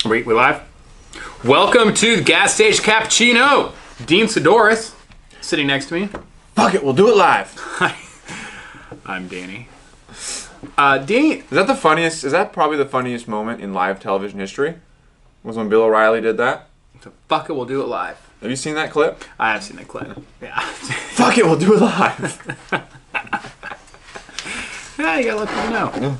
We live? Welcome to the gas station Cappuccino. Dean Sidoris sitting next to me. Fuck it, we'll do it live. Hi. I'm Danny. Dean. Is that the funniest? Is that probably the funniest moment in live television history? Was when Bill O'Reilly did that? So fuck it, we'll do it live. Have you seen that clip? I have seen that clip. Yeah. Fuck it, we'll do it live. Yeah, you gotta let people know.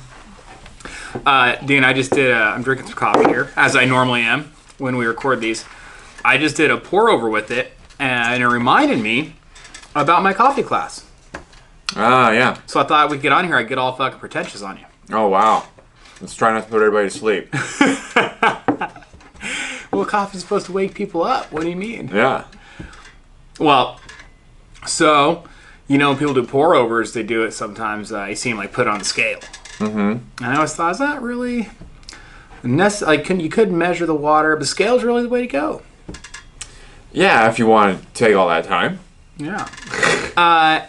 Dean, I just did, I'm drinking some coffee here, as I normally am when we record these. I just did a pour over with it, and it reminded me about my coffee class. Ah, yeah. So I thought we'd get on here, I'd get all fucking pretentious on you. Oh, wow. Let's try not to put everybody to sleep. Well, coffee's supposed to wake people up. What do you mean? Yeah. Well, so, you know, when people do pour overs, they do it sometimes, you see them like put it on the scale. Mm-hmm. And I always thought, is that really necessary? Like, you could measure the water, but the scale's really the way to go. Yeah, if you want to take all that time. Yeah.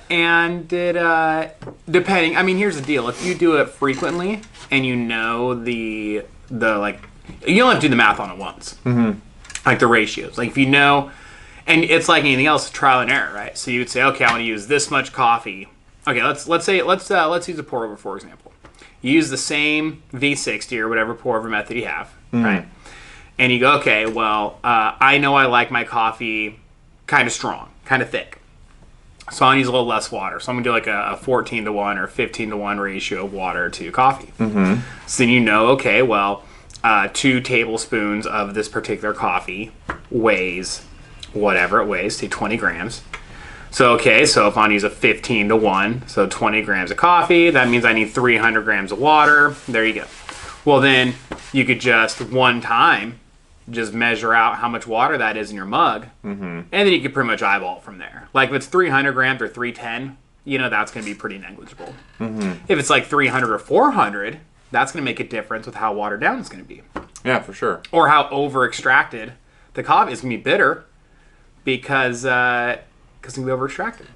And it, depending, I mean, here's the deal. If you do it frequently and you know the like, you don't have to do the math on it once. Mm-hmm. Like the ratios. Like if you know, and it's like anything else, trial and error, right? So you would say, okay, I want to use this much coffee. Okay, let's use a pour over, for example. You use the same V60 or whatever pour over method you have, right? And you go, okay, well, I know I like my coffee kind of strong, kind of thick. So I'm going to use a little less water. So I'm going to do like a 14 to 1 or 15 to 1 ratio of water to coffee. Mm-hmm. So then you know, okay, well, 2 tablespoons of this particular coffee weighs whatever it weighs, say 20 grams. So, okay, so if I use a 15 to 1, so 20 grams of coffee, that means I need 300 grams of water. There you go. Well, then you could just one time just measure out how much water that is in your mug, and then you could pretty much eyeball it from there. Like if it's 300 grams or 310, you know that's going to be pretty negligible. If it's like 300 or 400, that's going to make a difference with how watered down it's going to be. Yeah, for sure. Or how over-extracted the coffee is going to be bitter because it's going to be over-extracted.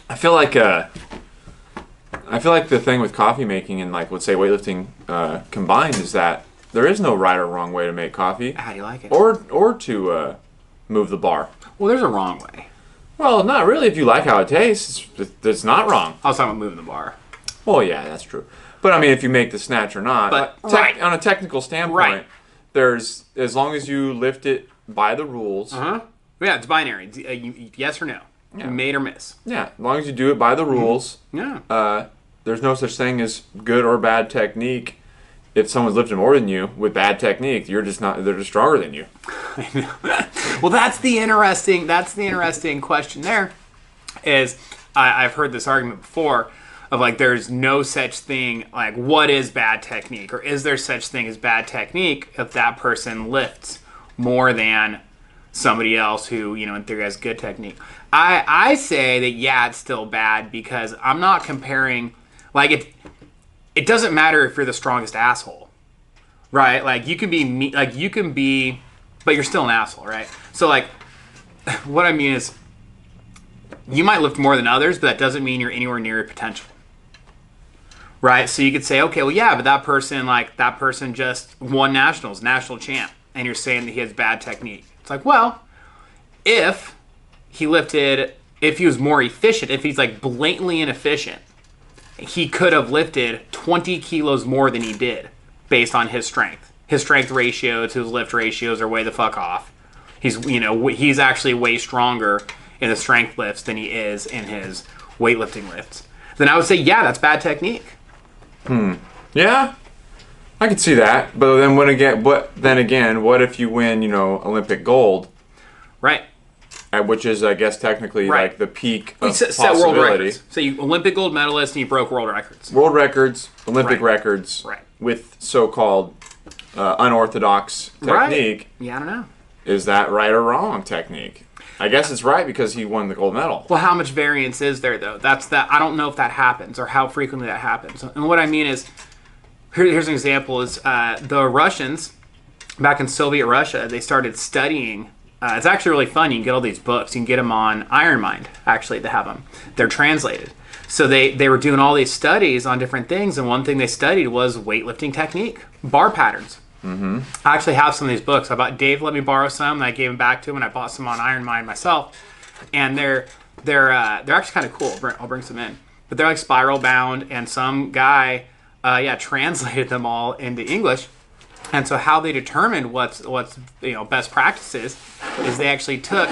I feel like the thing with coffee making and like let's say weightlifting combined is that there is no right or wrong way to make coffee. How do you like it? Or to move the bar. Well, there's a wrong way. Well, not really. If you like how it tastes, it's not wrong. I was talking about moving the bar. Well, yeah, that's true. But I mean, if you make the snatch or not, But, on a technical standpoint, there's as long as you lift it by the rules. Yeah, it's binary. It's, yes or no. Yeah. Made or miss. Yeah, as long as you do it by the rules. Yeah. There's no such thing as good or bad technique. If someone's lifting more than you with bad technique, they're just stronger than you. I know. Well, that's the interesting question there is I've heard this argument before of like there's no such thing like what is bad technique or is there such thing as bad technique if that person lifts more than somebody else who, you know, in theory has good technique. I say that yeah, it's still bad because I'm not comparing like it doesn't matter if you're the strongest asshole, right? Like you can be, but you're still an asshole, right? So like, what I mean is, you might lift more than others, but that doesn't mean you're anywhere near your potential, right? So you could say, okay, well, yeah, but that person just won nationals, national champ, and you're saying that he has bad technique. It's like, well, if he was more efficient, if he's like blatantly inefficient, he could have lifted 20 kilos more than he did based on his strength. His strength ratio to his lift ratios are way the fuck off. He's actually way stronger in the strength lifts than he is in his weightlifting lifts. Then I would say, yeah, that's bad technique. Yeah, I could see that. But then again, what if you win, you know, Olympic gold? Right. Which is, I guess, technically like the peak of set possibility. World records. So you Olympic gold medalist and you broke world records. World records, Olympic records, with so-called unorthodox technique. Yeah, I don't know. Is that right or wrong technique? I guess it's right because he won the gold medal. Well, how much variance is there, though? I don't know if that happens or how frequently that happens. And what I mean is, here's an example: is the Russians back in Soviet Russia, they started studying. It's actually really fun. You can get all these books. You can get them on Iron Mind, actually, to have them. They're translated. So they were doing all these studies on different things, and one thing they studied was weightlifting technique, bar patterns. I actually have some of these books. Dave let me borrow some, and I gave them back to him, and I bought some on Iron Mind myself. And they're actually kind of cool. I'll bring some in, but they're like spiral bound, and some guy translated them all into English. And so how they determined what's best practices is they actually took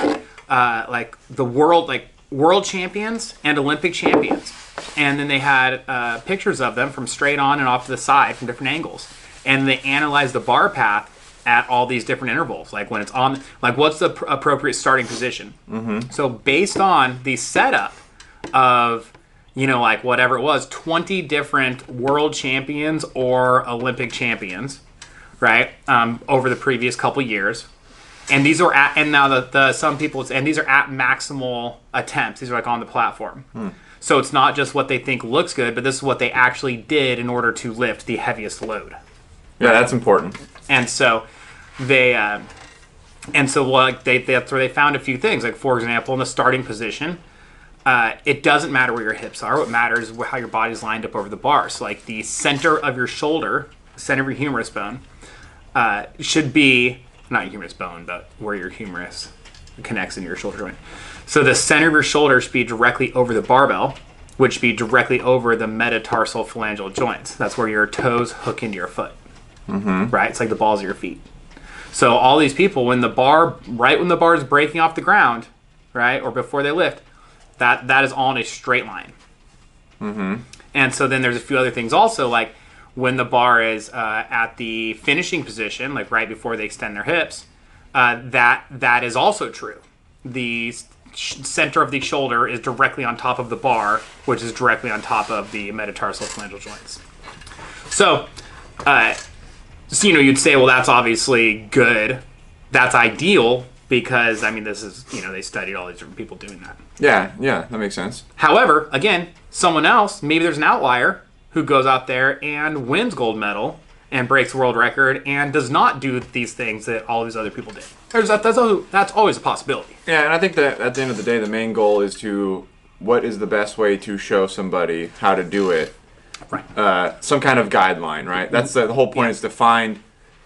like the world champions and Olympic champions, and then they had pictures of them from straight on and off to the side from different angles, and they analyzed the bar path at all these different intervals, like when it's on, like what's the appropriate starting position. So based on the setup of like whatever it was, 20 different world champions or Olympic champions, right, over the previous couple years. And these are at, and now these are at maximal attempts. These are like on the platform. So it's not just what they think looks good, but this is what they actually did in order to lift the heaviest load. Yeah, that's important. And so that's where they found a few things. Like, for example, in the starting position, it doesn't matter where your hips are. What matters is how your body's lined up over the bar. So like the center of your shoulder, center of your humerus bone, should be, not your humerus bone, but where your humerus connects into your shoulder joint. So the center of your shoulder should be directly over the barbell, which should be directly over the metatarsal phalangeal joints. That's where your toes hook into your foot. Right? It's like the balls of your feet. So all these people, when the bar is breaking off the ground, right, or before they lift, that is all in a straight line. And so then there's a few other things also, like when the bar is at the finishing position, like right before they extend their hips, that is also true. The center of the shoulder is directly on top of the bar, which is directly on top of the metatarsal phalangeal joints. So you'd say, well, that's obviously good. That's ideal because, I mean, this is, they studied all these different people doing that. Yeah, that makes sense. However, again, someone else, maybe there's an outlier who goes out there and wins gold medal and breaks the world record and does not do these things that all these other people did. That's always a possibility. Yeah, and I think that at the end of the day, the main goal is what is the best way to show somebody how to do it. Right. Some kind of guideline, right? That's the whole point, is to find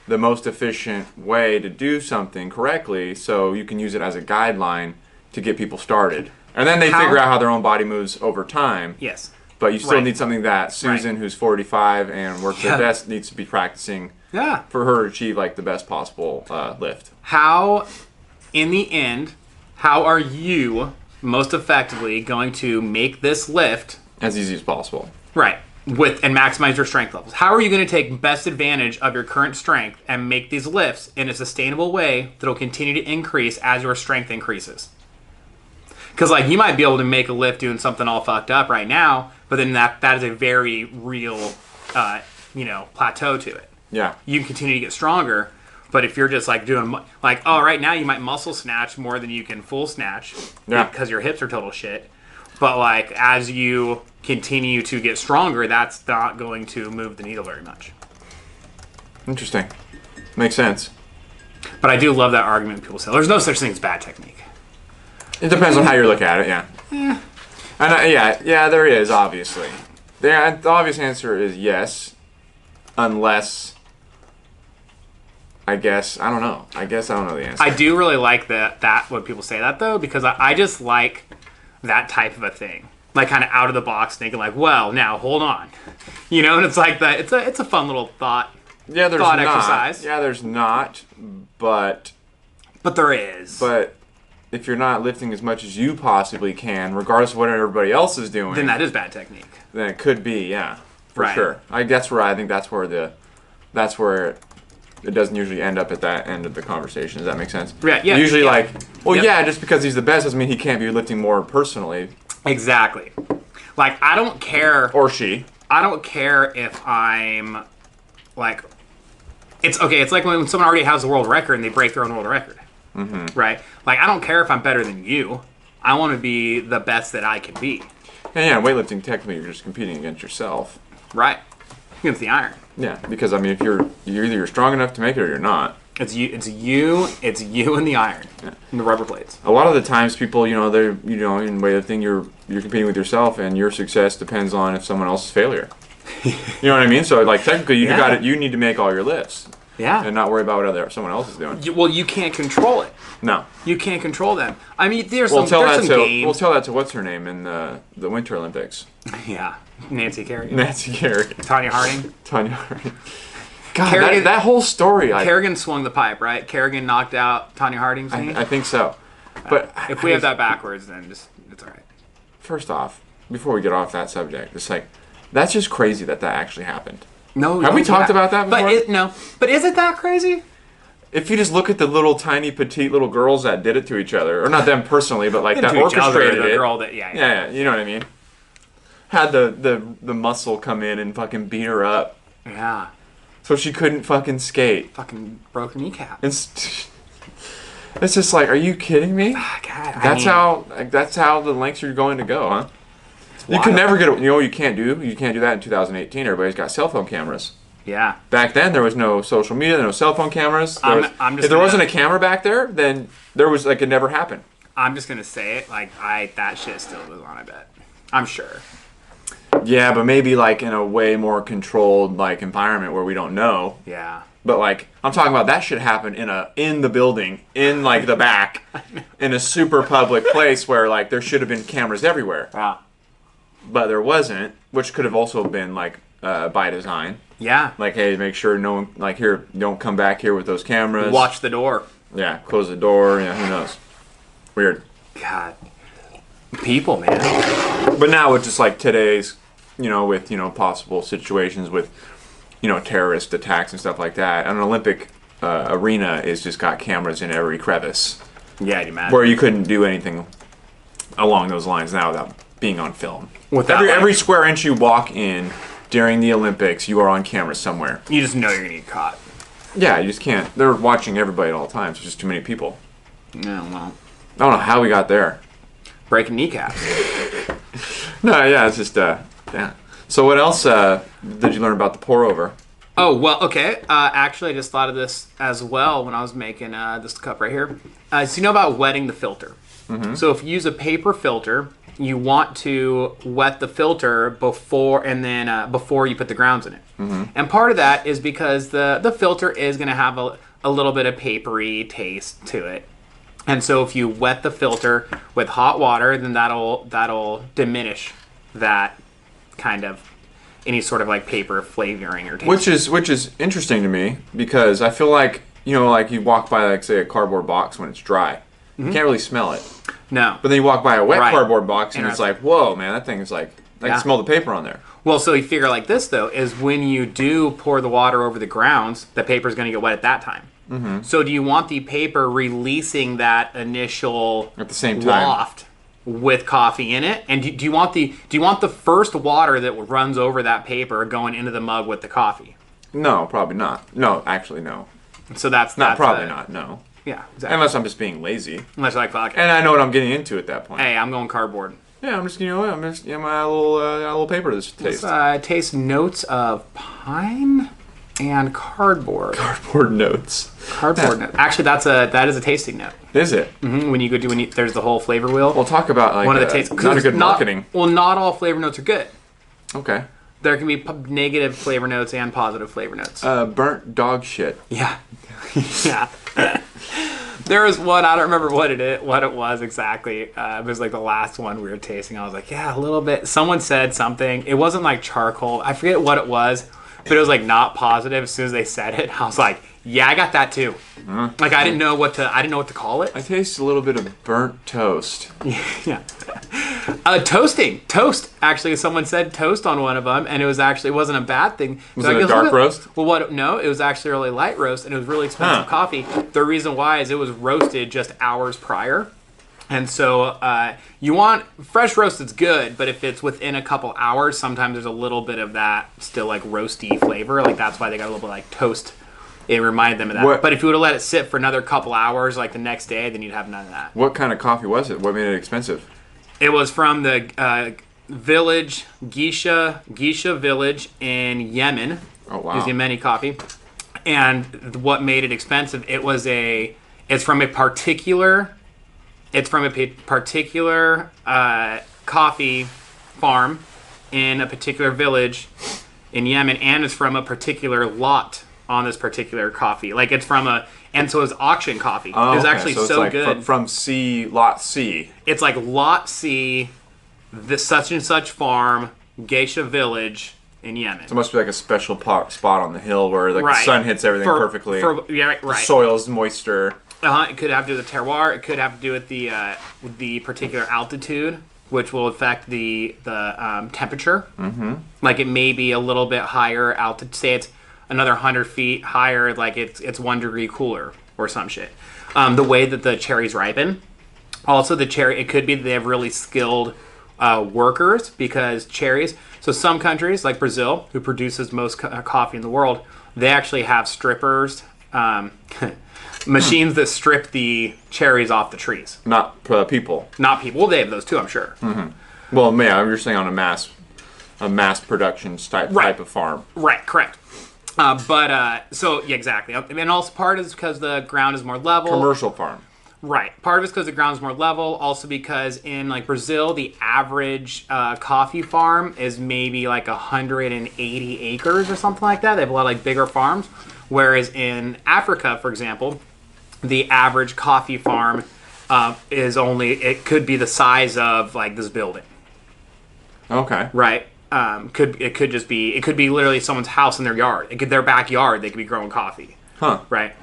the most efficient way to do something correctly so you can use it as a guideline to get people started. And then they figure out how their own body moves over time. Yes. But you still need something that Susan, who's 45 and works her best, needs to be practicing for her to achieve like the best possible lift. How, in the end, how are you most effectively going to make this lift as easy as possible? Right. And maximize your strength levels. How are you going to take best advantage of your current strength and make these lifts in a sustainable way that will continue to increase as your strength increases? Because like you might be able to make a lift doing something all fucked up right now, but then that is a very real, plateau to it. Yeah. You can continue to get stronger, but if you're just like doing right now you might muscle snatch more than you can full snatch because your hips are total shit. But like as you continue to get stronger, that's not going to move the needle very much. Interesting. Makes sense. But I do love that argument people say there's no such thing as bad technique. It depends on how you look at it, yeah. And there is, obviously. The obvious answer is yes, unless, I don't know the answer. I do really like that when people say that, though, because I just like that type of a thing. Like, kind of out of the box thinking, like, well, now, hold on. And it's like that. It's a fun little thought exercise. Yeah, there's not, but there is. But if you're not lifting as much as you possibly can, regardless of what everybody else is doing, then that is bad technique. Then it could be, for sure. That's where it doesn't usually end up at that end of the conversation. Does that make sense? Yeah. Usually, just because he's the best doesn't mean he can't be lifting more personally. Exactly. Like, I don't care. Or she. I don't care if I'm like. It's okay. It's like when someone already has the world record and they break their own world record. Mm-hmm. Right? Like, I don't care if I'm better than you. I want to be the best that I can be. And weightlifting, technically, you're just competing against yourself. Right. Against the iron. Yeah, because, if you're either strong enough to make it or you're not. It's you and the iron. Yeah. And the rubber plates. A lot of the times people, in weightlifting, you're competing with yourself and your success depends on if someone else's failure. You know what I mean? So, technically, you need to make all your lifts. Yeah. And not worry about what someone else is doing. Well, you can't control it. No. You can't control them. I mean, there's We'll some tell games. that to what's her name in the Winter Olympics. Yeah. Nancy Kerrigan. Nancy Kerrigan. Tanya Harding. Tanya Harding. God, Kerrigan, that whole story. Kerrigan swung the pipe, right? Kerrigan knocked out Tanya Harding's knee. I think so. But if we have that backwards, then it's all right. First off, before we get off that subject, it's like, that's just crazy that actually happened. No, have we talked about that before? But is it that crazy? If you just look at the little tiny petite little girls that did it to each other, or not them personally, but like that orchestrated it. Girl that, yeah, you know what I mean. Had the muscle come in and fucking beat her up. Yeah. So she couldn't fucking skate. Fucking broke her kneecap. It's just like, are you kidding me? God, that's how the lengths you're going to go, huh? You can never get. You know what you can't do? You can't do that in 2018. Everybody's got cell phone cameras. Yeah. Back then, there was no social media, there was no cell phone cameras. If there wasn't a camera back there, then there was like it never happened. I'm just gonna say it. Like that shit still goes on. I bet. I'm sure. Yeah, but maybe like in a way more controlled like environment where we don't know. Yeah. But like I'm talking about that shit happened in the building, in like the back, in a super public place where like there should have been cameras everywhere. Wow. But there wasn't, which could have also been like by design. Yeah. Like, hey, make sure no one like here don't come back here with those cameras. Watch the door. Yeah, close the door. Yeah, who knows? Weird. God. People, man. But now with just like today's, with possible situations with, terrorist attacks and stuff like that, an Olympic arena is just got cameras in every crevice. Yeah, you imagine. Where you couldn't do anything along those lines now without being on film. Every square inch you walk in during the Olympics, you are on camera somewhere. You just know you're gonna get caught. Yeah, you just can't. They're watching everybody at all times. There's just too many people. No, well. I don't know how we got there. Breaking kneecaps. No, yeah, it's just, yeah. So what else did you learn about the pour over? Oh, well, okay. Actually, I just thought of this as well when I was making this cup right here. So you know about wetting the filter. Mm-hmm. So if you use a paper filter, you want to wet the filter before you put the grounds in it. Mm-hmm. And part of that is because the filter is going to have a little bit of papery taste to it. And so if you wet the filter with hot water, then that'll diminish that kind of any sort of like paper flavoring or taste. Which is interesting to me because I feel like like you walk by like say a cardboard box when it's dry, mm-hmm. You can't really smell it. No. But then you walk by a wet cardboard box and it's like, whoa, man, that thing is like I can smell the paper on there. Well, so you figure like this though is when you do pour the water over the grounds, the paper is going to get wet at that time. Mm-hmm. So do you want the paper releasing that initial at the same time waft with coffee in it? And do you want the first water that runs over that paper going into the mug with the coffee? No, probably not. No, actually no. So that's probably not. No. Yeah, exactly. Unless I'm just being lazy. Unless you're like fuck. And I know what I'm getting into at that point. Hey, I'm going cardboard. Yeah, I'm just my little paper to taste. Taste notes of pine and cardboard. Cardboard notes. Cardboard note. Actually, that is a tasting note. Is it? Mm-hmm. When you go there's the whole flavor wheel. We'll talk about like one of the tastes. Not a good marketing. Not all flavor notes are good. Okay. There can be negative flavor notes and positive flavor notes. Burnt dog shit. Yeah. Yeah. There was one, I don't remember what it was exactly. It was like the last one we were tasting. I was like, yeah, a little bit. Someone said something. It wasn't like charcoal. I forget what it was, but it was like not positive. As soon as they said it, I was like, yeah, I got that too. Like I didn't know what to call it. I taste a little bit of burnt toast. Yeah. Toast. Actually, someone said toast on one of them, and it wasn't a bad thing. Was it a dark roast? Well, no, it was actually a really light roast, and it was really expensive coffee. The reason why is it was roasted just hours prior. And so you want fresh roast is good, but if it's within a couple hours, sometimes there's a little bit of that still like roasty flavor. Like that's why they got a little bit like toast. It reminded them of that. But if you would have let it sit for another couple hours, like the next day, then you'd have none of that. What kind of coffee was it? What made it expensive? It was from the village, Geisha village in Yemen. Oh, wow. It was Yemeni coffee. And what made it expensive, it's from a particular coffee farm in a particular village in Yemen, and it's from a particular lot on this particular coffee. Like it's from and so it's auction coffee. Oh, it's okay. actually so it's so like good. From C, lot C. It's like lot C, this such and such farm, Geisha Village in Yemen. So it must be like a special spot on the hill where like the sun hits everything perfectly. Yeah, right. The soil's moister. It could have to do with the terroir. It could have to do with the particular altitude, which will affect the temperature. Mm-hmm. Like it may be a little bit higher altitude. Say it's another 100 feet higher, like it's 1 degree cooler or some shit. The way that the cherries ripen. Also, it could be that they have really skilled workers because cherries. So some countries like Brazil, who produces most coffee in the world, they actually have strippers. Machines that strip the cherries off the trees. Not people. Not people. Well, they have those too, I'm sure. Mm-hmm. Well, yeah, you're saying on a mass production type of farm. Right, correct. So, yeah, exactly. And also part is because the ground is more level. Commercial farm. Right. Part of it's because the ground is more level. Also because in like Brazil, the average coffee farm is maybe like 180 acres or something like that. They have a lot of like bigger farms. Whereas in Africa, for example, the average coffee farm it could be the size of like this building. Okay. Right. It could be literally someone's house in their yard. Their backyard, they could be growing coffee. Huh. Right.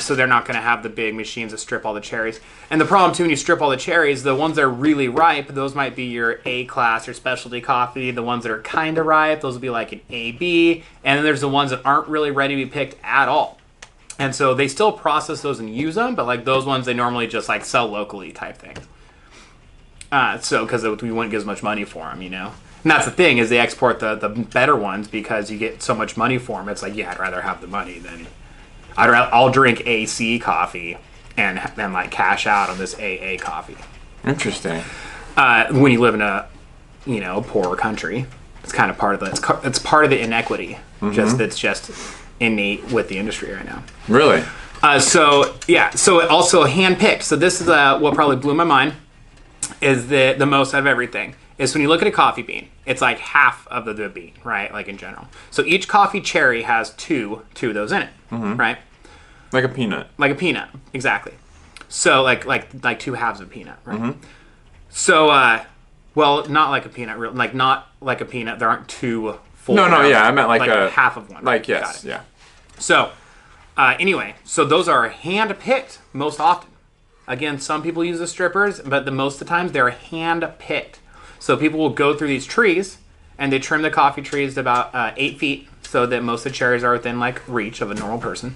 So they're not going to have the big machines that strip all the cherries. And the problem too, when you strip all the cherries, the ones that are really ripe, those might be your A class or specialty coffee. The ones that are kind of ripe, those will be like an AB. And then there's the ones that aren't really ready to be picked at all. And so they still process those and use them, but like those ones they normally just like sell locally type things. Because we wouldn't get as much money for them, you know. And that's the thing is they export the better ones because you get so much money for them. It's like, yeah, I'd rather have the money than I'll drink AC coffee and like cash out on this AA coffee. Interesting. When you live in a poorer country, it's kind of part of it's part of the inequity. Mm-hmm. That's just innate with the industry right now. Really? So also hand-picked. So this is what probably blew my mind is the most out of everything. Is when you look at a coffee bean, it's like half of the bean, right? Like in general. So each coffee cherry has two of those in it, right? Like a peanut. Like a peanut, exactly. So like two halves of a peanut, right? Mm-hmm. So, well, not like a peanut, like not like a peanut. There aren't two full. No, yeah, I meant like a half of one. Like yes, yeah. So, anyway, so those are hand-picked most often. Again, some people use the strippers, but most of the times they're hand-picked. So people will go through these trees, and they trim the coffee trees to about 8 feet, so that most of the cherries are within like reach of a normal person.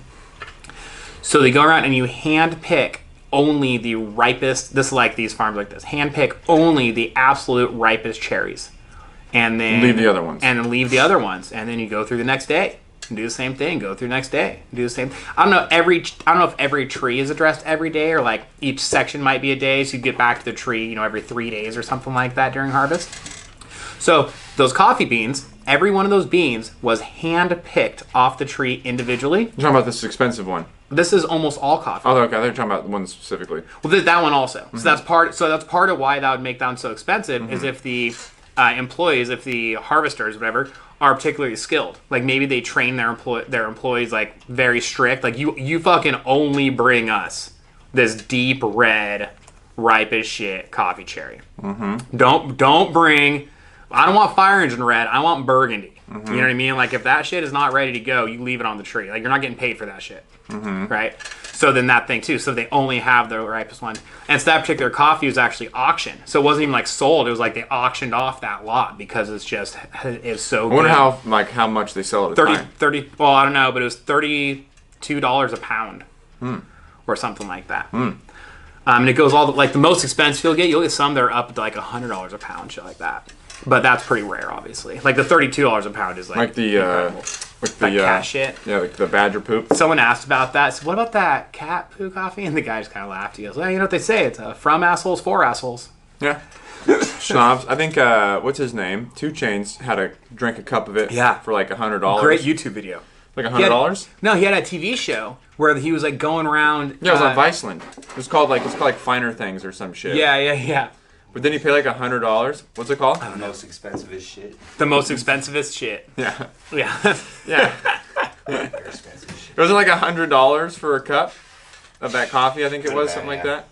So they go around and you hand pick only the ripest. This is like these farms like this. Hand pick only the absolute ripest cherries, and then leave the other ones. And then leave the other ones, and then you go through the next day and do the same thing. Go through the next day, do the same. I don't know if every tree is addressed every day, or like each section might be a day. So you get back to the tree, every 3 days or something like that during harvest. So those coffee beans, every one of those beans was hand picked off the tree individually. You're talking about this expensive one. This is almost all coffee. Oh, okay. They're talking about the one specifically. Well, that one also. Mm-hmm. So that's part of why that would make that one so expensive. Mm-hmm. Is if the employees, if the harvesters, whatever, are particularly skilled. Like maybe they train their employees like very strict. Like you fucking only bring us this deep red, ripe as shit coffee cherry. Mm-hmm. Don't bring. I don't want fire engine red. I want burgundy. Mm-hmm. You know what I mean? Like if that shit is not ready to go, you leave it on the tree. Like you're not getting paid for that shit. Mm-hmm. Right? So then that thing too. So they only have the ripest one. And so that particular coffee was actually auctioned. So it wasn't even like sold. It was like they auctioned off that lot because it's so good. I wonder how much they sell at a time. 30, well, I don't know, but it was $32 a pound or something like that. And it goes all the most expensive you'll get some that are up to like $100 a pound, shit like that. But that's pretty rare, obviously. Like the $32 a pound is like the cat shit. Yeah, like the badger poop. Someone asked about that. So what about that cat poo coffee? And the guy just kind of laughed. He goes, "Well, you know what they say? It's from assholes for assholes." Yeah. Schnapps. I think what's his name? 2 Chainz had to drink a cup of it. Yeah. For like $100. Great YouTube video. Like $100? No, he had a TV show where he was like going around. Yeah, it was on Viceland. It's called like Finer Things or some shit. Yeah. But then he paid like $100. What's it called? The most expensivest shit. The most expensivest shit. Yeah. Yeah. Yeah. Very expensive. Was it like $100 for a cup of that coffee? I think it was something like that.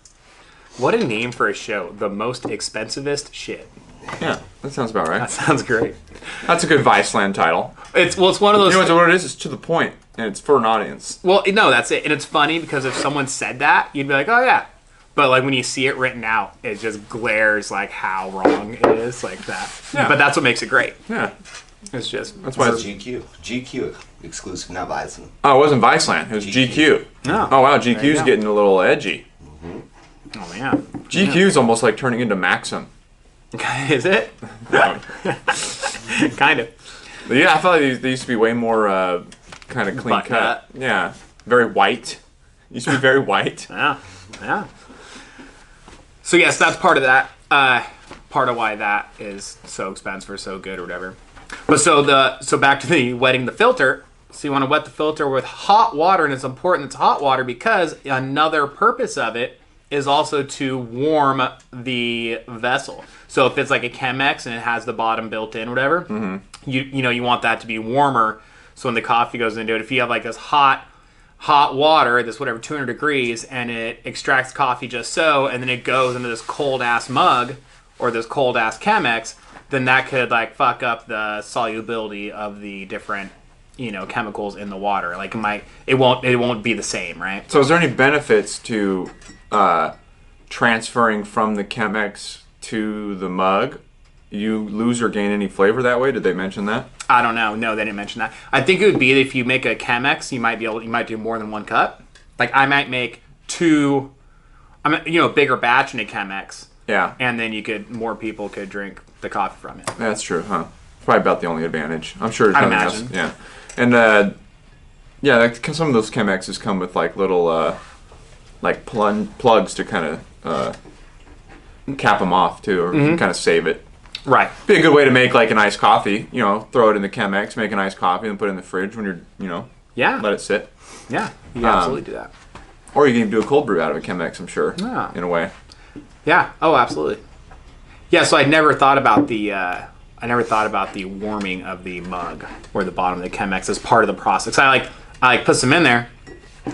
What a name for a show. The most expensivest shit. Yeah, that sounds about right. That sounds great. That's a good Viceland title. It's one of those. You know what it is? It's to the point, and it's for an audience. Well, no, that's it. And it's funny because if someone said that, you'd be like, oh yeah. But like when you see it written out, it just glares like how wrong it is, like that. Yeah. But that's what makes it great. Yeah. It's just that's why it's GQ exclusive, not Viceland. Oh, it wasn't Viceland. It was GQ. No. Oh wow, GQ's getting a little edgy. Oh man. GQ's almost like turning into Maxim. Is it? Kind of. But yeah, I thought they used to be way more kind of clean cut. Yeah, very white. Used to be very white. Yeah. So yes, that's part of that. Part of why that is so expensive or so good or whatever. But so back to the wetting the filter. So you want to wet the filter with hot water, and it's important it's hot water because another purpose of it is also to warm the vessel. So if it's like a Chemex and it has the bottom built in, whatever, you want that to be warmer. So when the coffee goes into it, if you have like this hot water, this whatever 200 degrees, and it extracts coffee just so, and then it goes into this cold ass mug or this cold ass Chemex, then that could like fuck up the solubility of the different chemicals in the water. Like it won't be the same, right? So is there any benefits to transferring from the Chemex to the mug? You lose or gain any flavor that way? Did they mention that? I don't know. No, they didn't mention that. I think it would be if you make a Chemex, you might do more than one cup. Like I might make two, bigger batch in a Chemex. Yeah. And then more people could drink the coffee from it. That's true, huh? Probably about the only advantage. I'm sure. I imagine. Else. Yeah. And like some of those Chemexes come with like little like plugs to kind of cap them off too, or kind of save it. Right. Be a good way to make like an iced coffee. Throw it in the Chemex, make an iced coffee, and put it in the fridge when you're let it sit. Yeah, you can absolutely do that. Or you can do a cold brew out of a Chemex, I'm sure. Yeah. In a way. Yeah. Oh, absolutely. Yeah. So I never thought about the warming of the mug or the bottom of the Chemex as part of the process. I put some in there,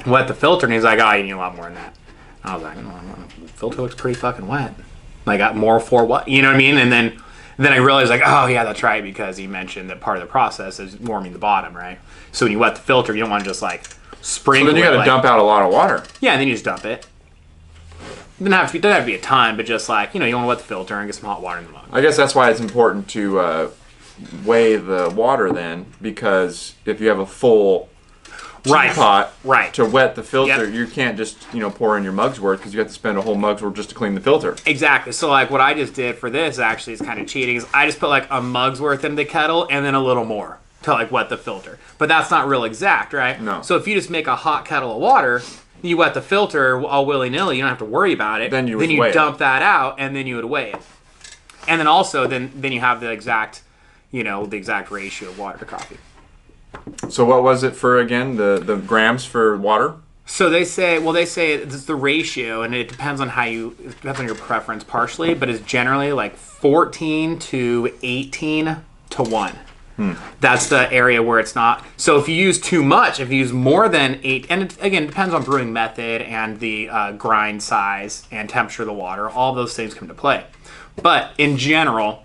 wet the filter, and he's like, "Oh, you need a lot more than that." I was like, "The filter looks pretty fucking wet." I got more for what? You know what I mean? And then I realized like, oh yeah, that's right, because he mentioned that part of the process is warming the bottom, right? So when you wet the filter, you don't want to just like sprinkle. So then you got to dump out a lot of water. Yeah, and then you just dump it. Doesn't have to be a ton, but just like, you want to wet the filter and get some hot water in the mug. I guess that's why it's important to weigh the water then, because if you have a full teapot to wet the filter, you can't just pour in your mug's worth, because you have to spend a whole mug's worth just to clean the filter. Exactly. So like what I just did for this actually is kind of cheating. Is I just put like a mug's worth in the kettle and then a little more to like wet the filter. But that's not real exact, right? No. So if you just make a hot kettle of water, you wet the filter all willy-nilly, you don't have to worry about it. Then you dump that out, and then you would weigh it. And then also, then you have the exact ratio of water to coffee. So what was it for again? The grams for water? So they say it's the ratio, and it depends on your preference partially, but it's generally like 14 to 18 to 1. That's the area where it's not. So if you use too much, if you use more than 8, and it, again, depends on brewing method and the grind size and temperature of the water. All those things come into play. But in general,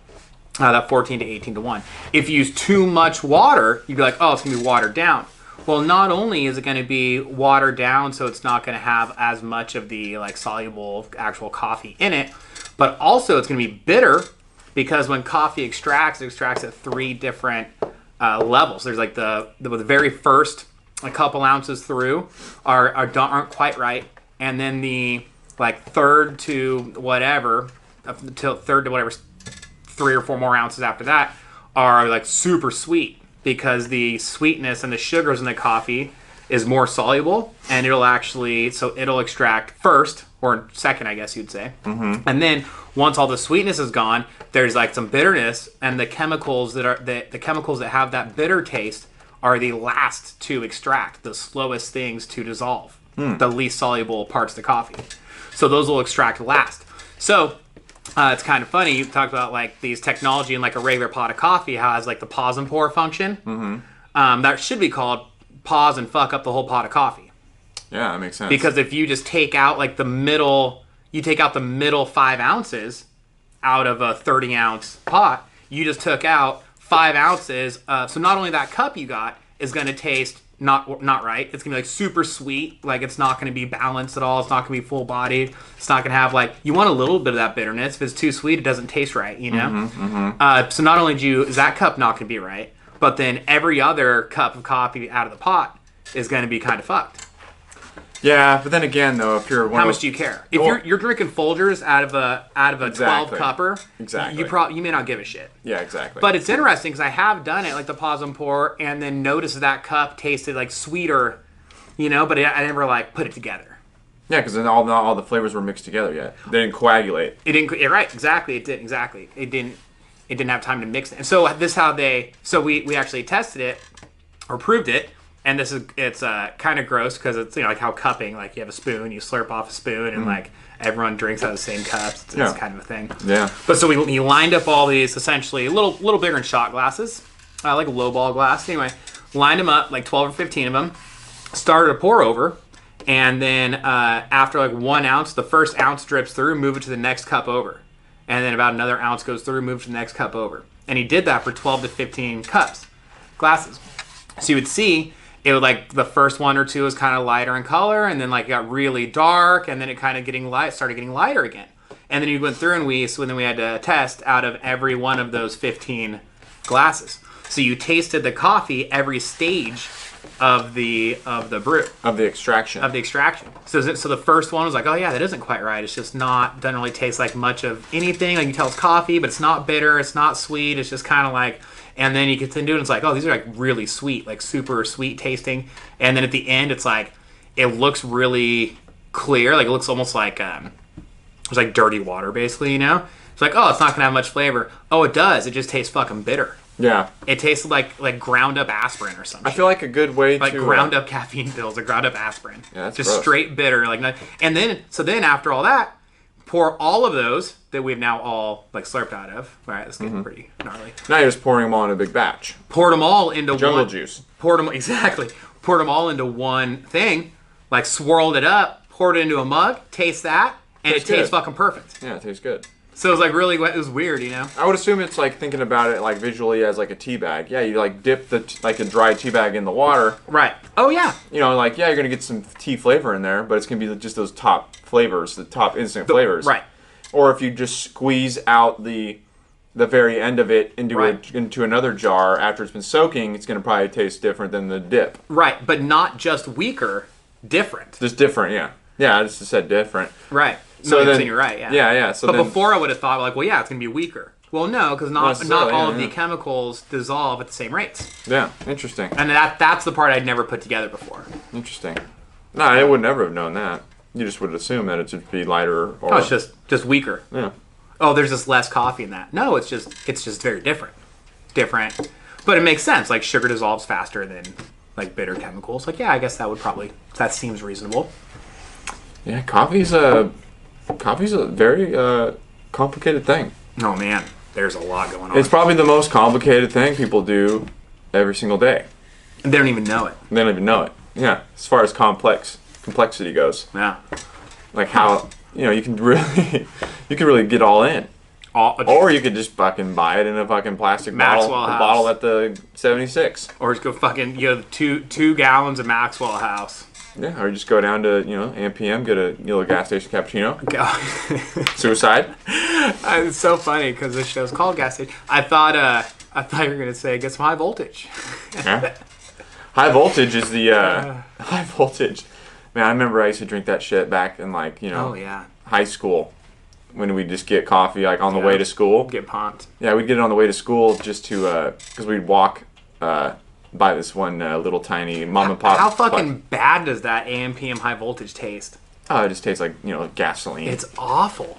that 14 to 18 to 1. If you use too much water, you'd be like, oh, it's going to be watered down. Well, not only is it going to be watered down, so it's not going to have as much of the like soluble actual coffee in it, but also it's going to be bitter. Because when coffee extracts, it extracts at 3 different levels. There's like the very first a couple ounces through aren't quite right, and then the like third to whatever, until third to whatever, 3 or 4 more ounces after that are like super sweet, because the sweetness and the sugars in the coffee is more soluble, and it'll extract first or second, I guess you'd say, and then once all the sweetness is gone, there's like some bitterness, and the chemicals that have that bitter taste are the last to extract, the slowest things to dissolve, the least soluble parts of the coffee. So those will extract last. So it's kind of funny. You talked about like these technology in like a regular pot of coffee has like the pause and pour function. That should be called pause and fuck up the whole pot of coffee. Yeah, that makes sense. Because if you just take out like the middle 5 ounces out of a 30-ounce pot, you just took out 5 ounces. So not only that cup you got is going to taste not right. It's going to be like super sweet. Like it's not going to be balanced at all. It's not going to be full bodied. It's not going to have like, you want a little bit of that bitterness. If it's too sweet, it doesn't taste right, you know? So not only is that cup not going to be right, but then every other cup of coffee out of the pot is going to be kind of fucked. Yeah, but then again, though, if you're how much do you care? If you're drinking Folgers out of a 12 cupper, exactly, you may not give a shit. Yeah, exactly. But it's interesting because I have done it, like the pause and pour, and then noticed that cup tasted like sweeter, you know. But I never like put it together. Yeah, because then all the flavors were mixed together yet. They didn't coagulate. It didn't. Right? Exactly. It didn't. Exactly. It didn't have time to mix it. And so this is how they. So we actually tested it or proved it. And it's kind of gross because it's, you know, like how cupping, like you have a spoon, you slurp off a spoon, and like everyone drinks out of the same cups. It's kind of a thing. Yeah. But so we lined up all these essentially a little bigger than shot glasses, like a low ball glass. Anyway, lined them up like 12 or 15 of them. Started to pour over, and then after like 1 ounce, the first ounce drips through, move it to the next cup over, and then about another ounce goes through, move to the next cup over, and he did that for 12 to 15 glasses. So you would see. It would like the first 1 or 2 was kind of lighter in color, and then like it got really dark, and then it kind of started getting lighter again. And then you went through and then we had to test out of every one of those 15 glasses. So you tasted the coffee every stage of the brew. Of the extraction. So the first one was like, oh yeah, that isn't quite right. It's just doesn't really taste like much of anything. Like you tell it's coffee, but it's not bitter, it's not sweet, it's just kind of like. And then you continue and it's like, oh, these are like really sweet, like super sweet tasting. And then at the end, it's like, it looks really clear. Like it looks almost like, it's like dirty water basically, you know? It's like, oh, it's not gonna have much flavor. Oh, it does. It just tastes fucking bitter. Yeah. It tastes like ground up aspirin or something. I feel like a good way like to... ground up caffeine pills or ground up aspirin. Yeah, that's just gross. Straight bitter. And then after all that, pour all of those that we've now all like slurped out of. All right, this is getting pretty gnarly. Now you're just pouring them all in a big batch. Poured them all into jungle one. Juice. Poured them all into one thing. Like swirled it up, poured it into a mug. Taste that, and it tastes fucking perfect. Yeah, it tastes good. So it was like really, it was weird, you know. I would assume it's like thinking about it like visually as like a tea bag. Yeah, you like dip like a dry tea bag in the water. Right. Oh yeah. You know, like you're gonna get some tea flavor in there, but it's gonna be just those top flavors, the top instant flavors. Right. Or if you just squeeze out the very end of it into another jar after it's been soaking, it's going to probably taste different than the dip. Right, but not just weaker, different. Just different, yeah. Yeah, I just said different. Right. So then then you're right, yeah. Yeah. So but before I would have thought like, well, yeah, it's going to be weaker. Well, no, because not all of the chemicals dissolve at the same rates. Yeah, interesting. And that's the part I'd never put together before. Interesting. No, I would never have known that. You just would assume that it should be lighter or... Oh, it's just weaker. Yeah. Oh, there's just less coffee in that. No, it's just very different. But it makes sense. Like sugar dissolves faster than like bitter chemicals. Like, yeah, I guess that seems reasonable. Yeah, coffee's a very complicated thing. Oh man, there's a lot going on. It's probably the most complicated thing people do every single day. And they don't even know it. They don't even know it. Yeah, as far as complexity goes. Yeah. Like how, you can really get all in. Or you could just fucking buy it in a fucking plastic bottle at the 76. Or just go fucking, 2 gallons of Maxwell House. Yeah, or just go down to, AMPM, get a gas station cappuccino. Suicide. It's so funny because this show's called Gas Station. I thought you were going to say get some high voltage. Yeah. High voltage is the, high voltage. Man, I remember I used to drink that shit back in high school. When we just get coffee on the way to school. Get pumped. Yeah, we'd get it on the way to school just to, because we'd walk by this one little tiny mom and pop. How fucking bad does that AM/PM high voltage taste? Oh, it just tastes like, gasoline. It's awful.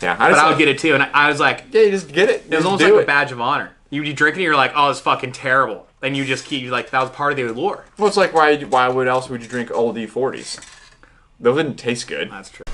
Yeah. But I would get it too, and I was like... Yeah, you just get it. It was almost like a badge of honor. You drink it and you're like, oh, it's fucking terrible. And you just keep, that was part of the allure. Well, it's like, why else would you drink old E40s? Those didn't taste good. That's true.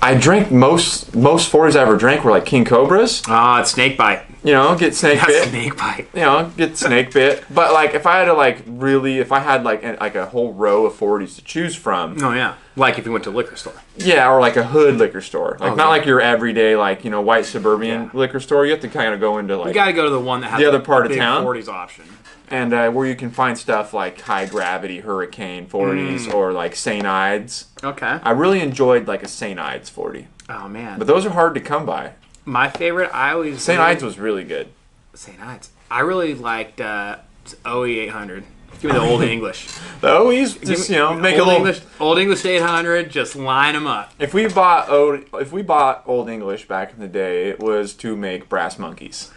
I drank most 40s I ever drank were like King Cobras. Ah, it's snake bite. You know, get snake bit. Snake bite. You know, get snake bit. But like, if I had to like really, if I had like a whole row of 40s to choose from. Oh yeah. Like if you went to a liquor store. Yeah, or like a hood liquor store. Like not like your everyday like white suburban liquor store. You have to kind of go into like. You got to go to the one that has the other part of big town 40s option. And where you can find stuff like high gravity Hurricane 40s or like St. Ides. Okay. I really enjoyed like a St. Ides 40. Oh man. But those are hard to come by. My favorite, St. Ides was really good. St. Ides. I really liked OE 800. Give me the Old English. The OE's just make a little Old English 800. Just line them up. If we bought Old English back in the day, it was to make brass monkeys.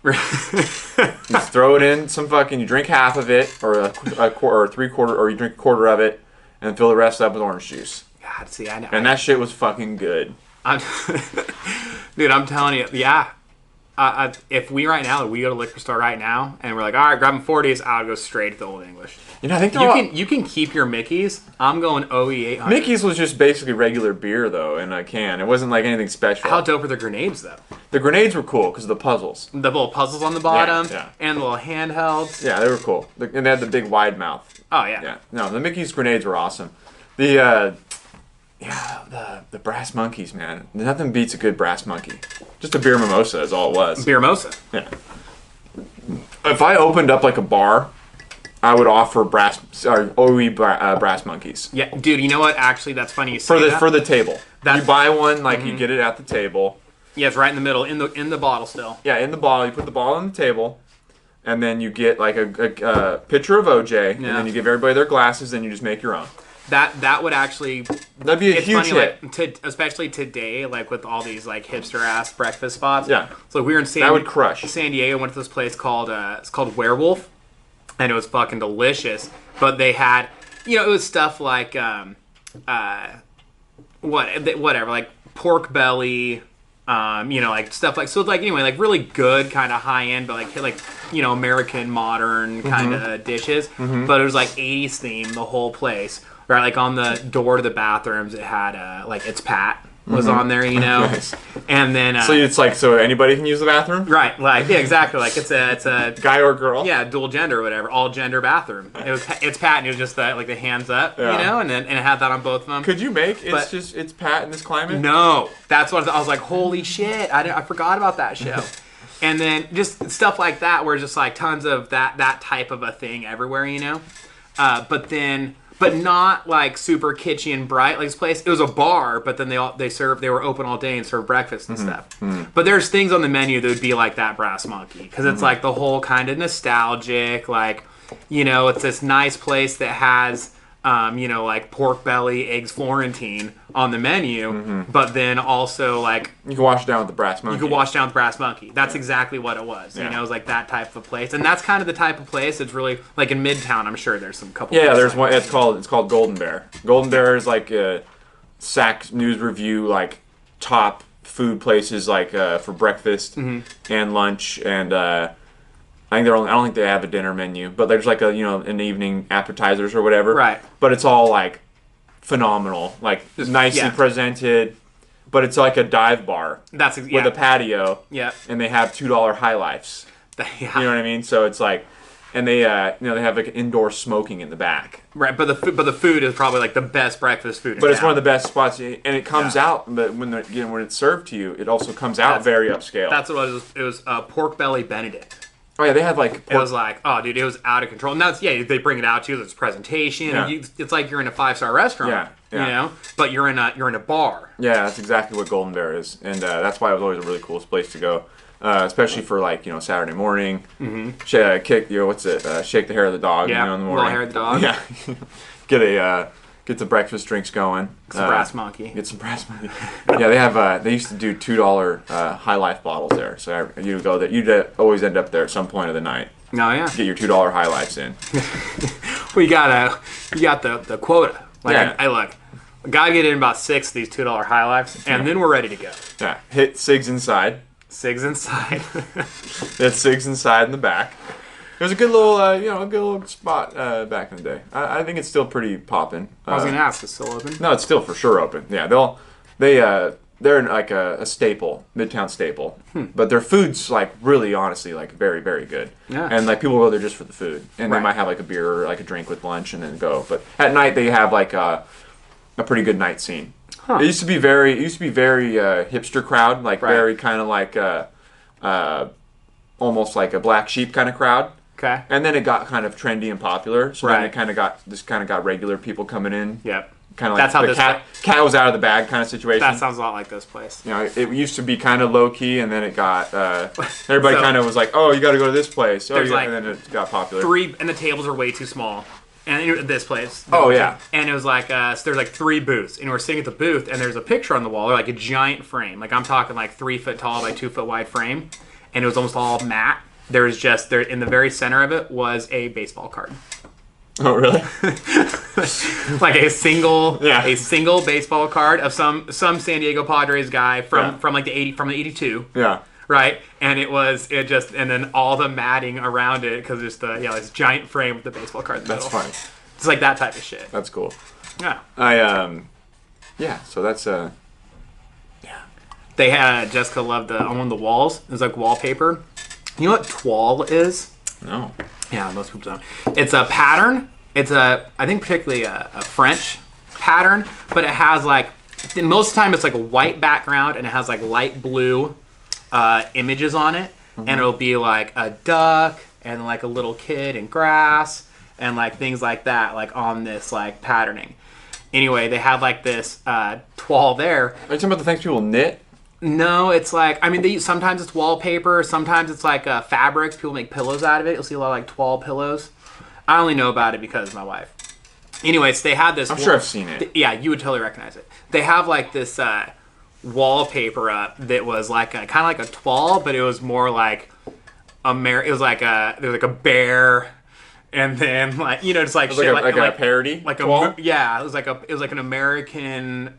Just throw it in some fucking. You drink half of it, or a quarter, or 3/4, or you drink a quarter of it, and fill the rest up with orange juice. God, see, I know. And that shit was fucking good. Dude, I'm telling you, yeah. If we go to a liquor store right now, and we're like, all right, grabbing 40s, I'll go straight to the Old English. I think you can keep your Mickeys. I'm going OE 800. Mickey's was just basically regular beer though, in a can. It wasn't like anything special. How dope are the grenades though? The grenades were cool because of the puzzles. The little puzzles on the bottom, yeah. and the little handhelds. Yeah, they were cool. And they had the big wide mouth. Oh yeah. Yeah. No, the Mickey's grenades were awesome. The brass monkeys, man. Nothing beats a good brass monkey. Just a beer mimosa is all it was. Beer mimosa. Yeah. If I opened up like a bar, I would offer OE brass monkeys. Yeah, dude. You know what? Actually, that's funny you say that. For the table. You buy one, like you get it at the table. Yeah, it's right in the middle, in the bottle still. Yeah, in the bottle. You put the bottle on the table, and then you get like a pitcher of OJ, and then you give everybody their glasses, and you just make your own. That would actually. That'd be a huge hit. Especially today, like with all these like hipster ass breakfast spots. Yeah. So we were in that would crush. San Diego. Went to this place called Werewolf, and it was fucking delicious. But they had, it was stuff like whatever, like pork belly. Like stuff like so, like anyway, like really good kind of high end, but like American modern kind of dishes. But it was like 80s theme, the whole place. Right, like on the door to the bathrooms, it had like It's Pat was on there, Nice. And then so it's like so anybody can use the bathroom, right? Like yeah, exactly. Like it's a guy or girl, yeah, dual gender or whatever, all gender bathroom. It's Pat, and it was just like the hands up, and it had that on both of them. Could you make it's Pat in this climate? No, that's what I was like. Holy shit! I forgot about that show. And then just stuff like that, where it's just like tons of that type of a thing everywhere, But not like super kitschy and bright like this place. It was a bar, but then they were open all day and served breakfast and stuff. But there's things on the menu that would be like that brass monkey because it's like the whole kind of nostalgic, like it's this nice place that has like pork belly, eggs Florentine on the menu, but then also like you can wash down with the brass monkey. You can wash down with the brass monkey. That's exactly what it was. Yeah. It was like that type of place, and that's kind of the type of place. It's really like in Midtown. I'm sure there's some couple. Yeah, there's one. It's called Golden Bear. Golden Bear is like a Saks News Review like top food places like for breakfast and lunch and. I don't think they have a dinner menu, but there's like an evening appetizers or whatever. Right. But it's all like phenomenal, like just nicely presented. But it's like a dive bar. With a patio. Yeah. And they have $2 high lifes. You know what I mean? So it's like, and they they have like indoor smoking in the back. Right. But the food is probably like the best breakfast food. But it's one of the best spots, and it comes out. But when it's served to you, it also comes out very upscale. That's what it was. It was pork belly Benedict. Oh yeah, they had like it was like, oh dude, it was out of control. And that's they bring it out to you. There's presentation. Yeah. It's like you're in a 5-star restaurant. Yeah. But you're in a bar. Yeah, that's exactly what Golden Bear is, and that's why it was always a really cool place to go, especially for like Saturday morning. Shake the hair of the dog. Yeah, in the morning. Little hair of the dog. Yeah, get the breakfast drinks going. Some brass monkey. Get some brass monkey. Yeah, they used to do $2 High Life bottles there. So you'd go there. You'd always end up there at some point of the night. Oh yeah. Get your $2 High Lifes in. Well, you got the quota. Like, I look. Gotta get in about 6 of these $2 High Lifes, and then we're ready to go. Yeah, hit Cigs inside. Cigs inside. Hit Cigs inside in the back. It was a good little, spot back in the day. I think it's still pretty poppin'. I was gonna ask, is it still open? No, it's still for sure open. Yeah, they'll they're like a staple, Midtown staple. But their food's like really, honestly, like very, very good. Yeah. And like people go there just for the food, and they Right. might have like a beer or like a drink with lunch and then go. But at night they have like a pretty good night scene. Huh. It used to be very hipster crowd, like Right. very kind of like almost like a black sheep kind of crowd. Okay. And then it got kind of trendy and popular. So then Right. it kind of got regular people coming in. Yep. Kind of like That's how the this cat was out of the bag kind of situation. That sounds a lot like this place. You know, it used to be kind of low key, and then it got everybody So- kind of was like, "Oh, you got to go to this place." Oh, There's yeah, like and then it got popular. And the tables are way too small. And this place. Oh, yeah. And it was like, so there's like 3 booths, and we're sitting at the booth, and there's a picture on the wall, or like a giant frame. Like I'm talking like 3 foot tall by 2 foot wide frame, and it was almost all matte. There was just there in the very center of it was a baseball card. Oh, really? Like a single Yeah. baseball card of some San Diego Padres guy Yeah. from like the 82, Yeah. right? And and then all the matting around it because it's this giant frame with the baseball card in the That's middle. funny. It's like that type of shit. That's cool. Yeah. Yeah. So that's They had Jessica loved on one of the walls. It was like wallpaper. You know what toile is? no. Yeah, most people don't. It's a pattern. It's I think particularly a French pattern, but it has like, most of the time it's like a white background and it has like light blue images on it. And it'll be like a duck and like a little kid in grass and like things like that, like on this like patterning. Anyway, they had like this toile there. Are you talking about the things people knit? No, it's like, I mean, sometimes it's wallpaper, sometimes it's like fabrics. People make pillows out of it. You'll see a lot of like toile pillows. I only know about it because of my wife. Anyways, they had this. I'm sure I've seen it. Yeah, you would totally recognize it. They have like this wallpaper up that was like kind of like a toile, but it was more like it was like there was like a bear. And then, like, you know, just like It was shit, like a parody. like toile? it was like an American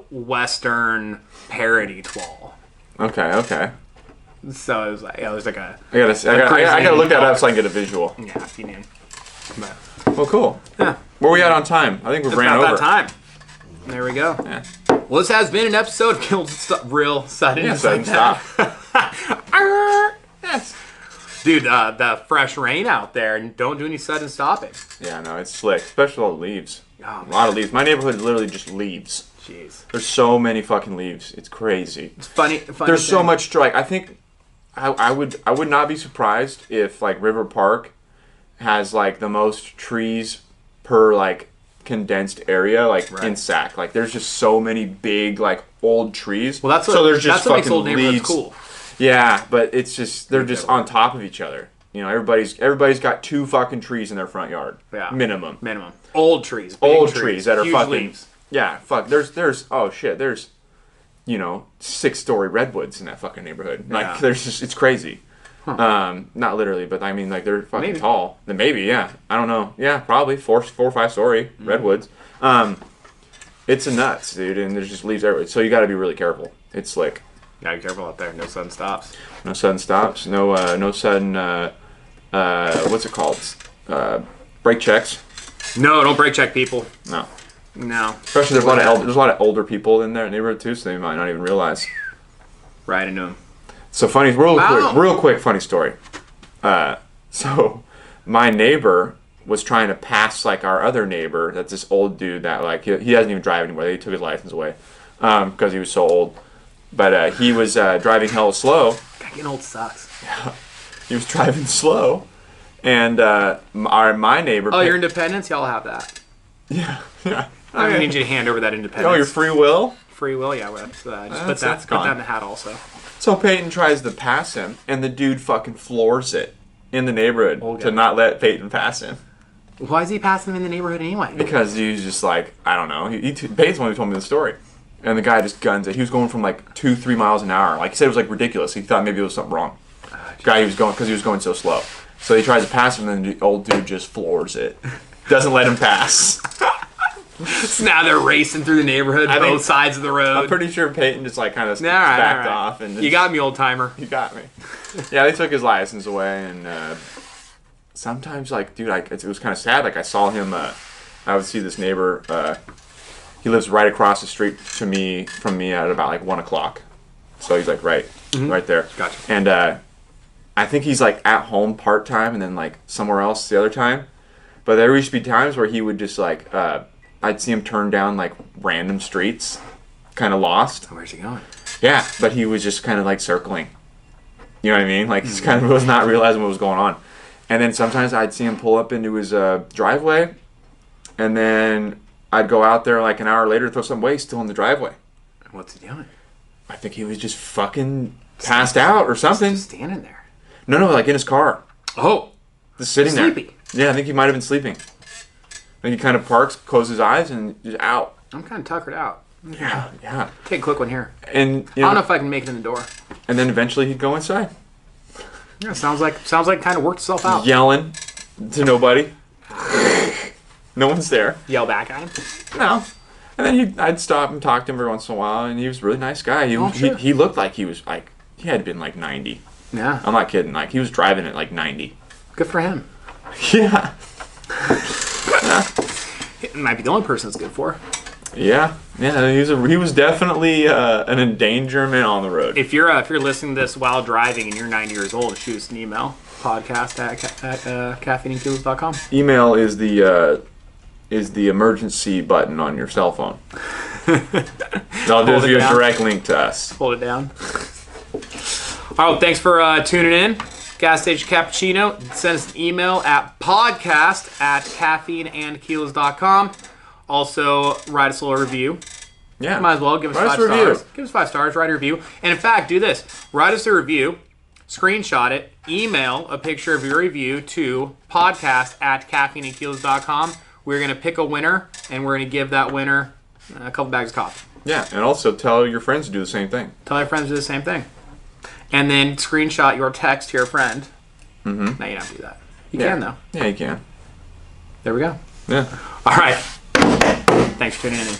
Western parody toile. Okay. So it was like a I gotta look that up so I can get a visual. yeah, if you knew. But Well, cool. yeah, Where we at on time? I think we've it's ran about over. that time. There we go. Yeah. Well, this has been an episode of real sudden. Yeah, just sudden like that. stop. Yes. Dude, the fresh rain out there, and don't do any sudden stopping. Yeah, no, it's slick, especially all the leaves. Oh, A lot of leaves. My neighborhood is literally just leaves. jeez. There's so many fucking leaves. It's crazy. It's funny. There's so thing. much. Like I think, I would not be surprised if like River Park has like the most trees per like condensed area like Right. in Sac. Like there's just so many big like old trees. Well, that's what, so there's just that's what makes fucking old neighborhoods leaves. cool. Yeah, but it's just they're just on top of each other. You know, everybody's got 2 fucking trees in their front yard. Yeah. Minimum. Old trees. Big Old trees that are huge fucking leaves. Yeah, fuck. There's oh shit, there's 6-story redwoods in that fucking neighborhood. Like Yeah. there's just it's crazy. Not literally, but I mean like they're fucking Maybe. tall. Then maybe, yeah. I don't know. Yeah, probably 4 or 5 story redwoods. It's a nuts, dude, and there's just leaves everywhere. So you got to be really careful. It's slick. Yeah, be careful out there. No sudden stops. No sudden stops. No sudden what's it called? Brake checks. No, don't brake check people. No. No. Especially there's a lot of older people in their neighborhood too, so they might not even realize. Right into them. So funny, Wow. real quick funny story. So my neighbor was trying to pass like our other neighbor. That's this old dude that like he doesn't even drive anymore. They took his license away because he was so old. But he was driving hella slow. God, getting old sucks. He was driving slow, and my neighbor. Oh, your independence? Y'all have that. Yeah. I need you to hand over that independence. Oh, your free will. Free will, yeah. Just put That's that gone. in the hat also. So Peyton tries to pass him, and the dude fucking floors it in the neighborhood Okay. to not let Peyton pass him. Why is he passing them in the neighborhood anyway? Because he was just like, I don't know. Peyton's the one who told me the story. And the guy just guns it. He was going from like 2-3 miles an hour. Like he said, it was like ridiculous. He thought maybe there was something wrong. Guy he was going because he was going so slow. So he tries to pass him, and the old dude just floors it. Doesn't let him pass. So now they're racing through the neighborhood, I think- both sides of the road. I'm pretty sure Peyton just like kind of All right, backed all right. off. And You got me, old timer. You got me. Yeah, they took his license away, and sometimes, like, dude, it was kind of sad. Like, I saw him. I would see this neighbor He lives right across the street from me at about like 1 o'clock. So he's like right there. Gotcha. And I think he's like at home part time and then like somewhere else the other time. But there used to be times where he would just like I'd see him turn down like random streets, kind of lost. Where's he going? Yeah, but he was just kind of like circling. You know what I mean? Like he kind of was not realizing what was going on. And then sometimes I'd see him pull up into his driveway, and then I'd go out there like an hour later, throw some away, still in the driveway. What's he doing? I think he was just fucking passed out or something. Just standing there. No, like in his car. Oh, Just sitting sleepy. there. Yeah, I think he might have been sleeping. Then he kind of parks, closes his eyes, and just out. I'm kind of tuckered out. Yeah. Take a quick one here. And I don't know if I can make it in the door. And then eventually he'd go inside. Yeah, sounds like kind of worked itself out. Yelling to nobody. No one's there. Yell back at him. No. And then I'd stop and talk to him every once in a while, and he was a really nice guy. He looked like he was like, he had been like 90. Yeah. I'm not kidding. Like, he was driving at like 90. Good for him. Yeah. It might be the only person it's good for. Yeah. He was definitely an endangerment on the road. If you're listening to this while driving and you're 90 years old, shoot us an email. Podcast at caffeineandkilos.com. Email is the emergency button on your cell phone. That'll give you a direct link to us. Hold it down. All right, thanks for tuning in. Gas Station Cappuccino. Send us an email at podcast@caffeineandkilos.com. Also, write us a little review. Yeah. Might as well give us 5 stars. Give us 5 stars, write a review. And in fact, do this. Write us a review, screenshot it, email a picture of your review to podcast@caffeineandkilos.com. We're going to pick a winner, and we're going to give that winner a couple bags of coffee. Yeah, and also tell your friends to do the same thing. Tell your friends to do the same thing. And then screenshot your text to your friend. Mm-hmm. No, you don't have to do that. You can, though. Yeah, you can. There we go. Yeah. All right. Thanks for tuning in.